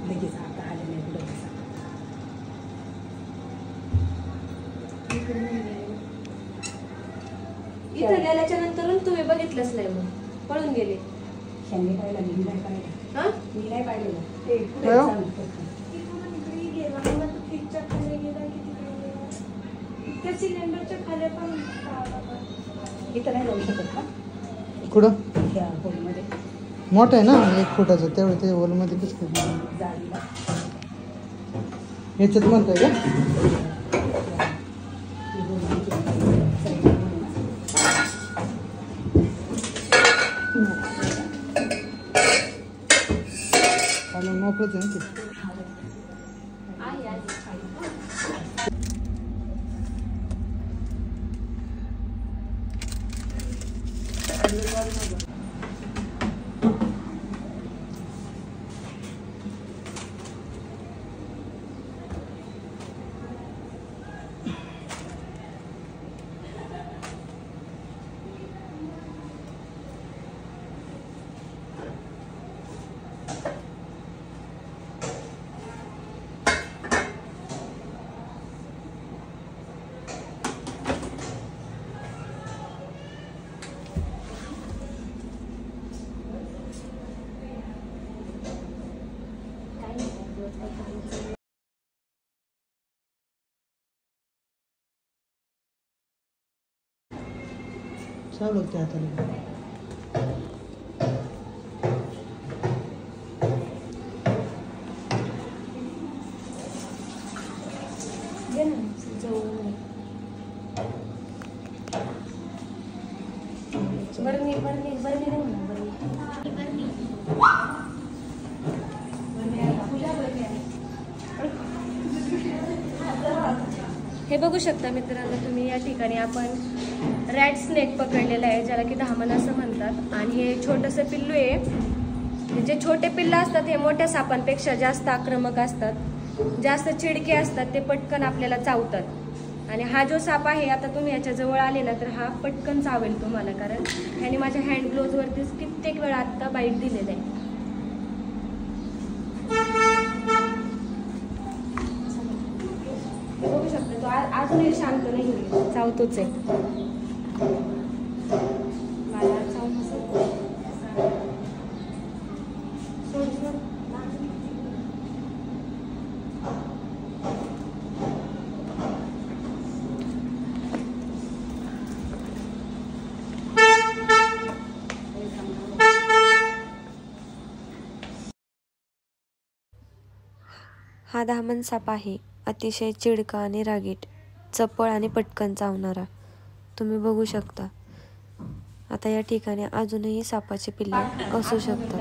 लगेच आता आले नाही लगेच. इथं गेल्याच्या नंतर तुम्ही बघितलंच नाही मग पळून गेले. त्यांनी पाहिलं मी नाही पाहिलं. हा मी नाही पाहिलं ते पुढे चालू सिलेंडरच्या खाली पण इथं नाही जाऊ शकत का? कुठं ह्या होलमध्ये मोठं आहे ना 1 फुटाचं, तेवढं ते होलमध्ये कसं काय जाळीला ह्याच्यात म्हणताय का? मोकळंच आहे ना ते. चालू ते आता हे बघू शकता मित्रांनो तुम्ही, या ठिकाणी आपण रॅट स्नेक पकडलेला आहे, ज्याला की धामण असं म्हणतात. आणि हे छोटंसं पिल्लू आहे. जे छोटे पिल्लं असतात हे मोठ्या सापांपेक्षा जास्त आक्रमक असतात, जास्त चिडके असतात, ते पटकन आपल्याला चावतात. आणि हा जो साप आहे, आता तुम्ही याच्या जवळ आले ना तर हा पटकन चावेल तुम्हाला, कारण ह्याने माझ्या हँड ग्लोव्हजवरतीच कित्येक वेळा आत्ता बाईट दिलेलं आहे. बघू शकता तो अजूनही शांत नाही, चावतोच आहे. हा धामण साप आहे, अतिशय चिडका आणि रागीट, चपळ आणि पटकन चावणारा. तुम्ही बघू शकता. आता या ठिकाणी अजूनही सापाचे पिल्ले असू शकतात.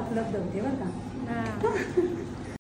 उपलब्ध होते बरं का.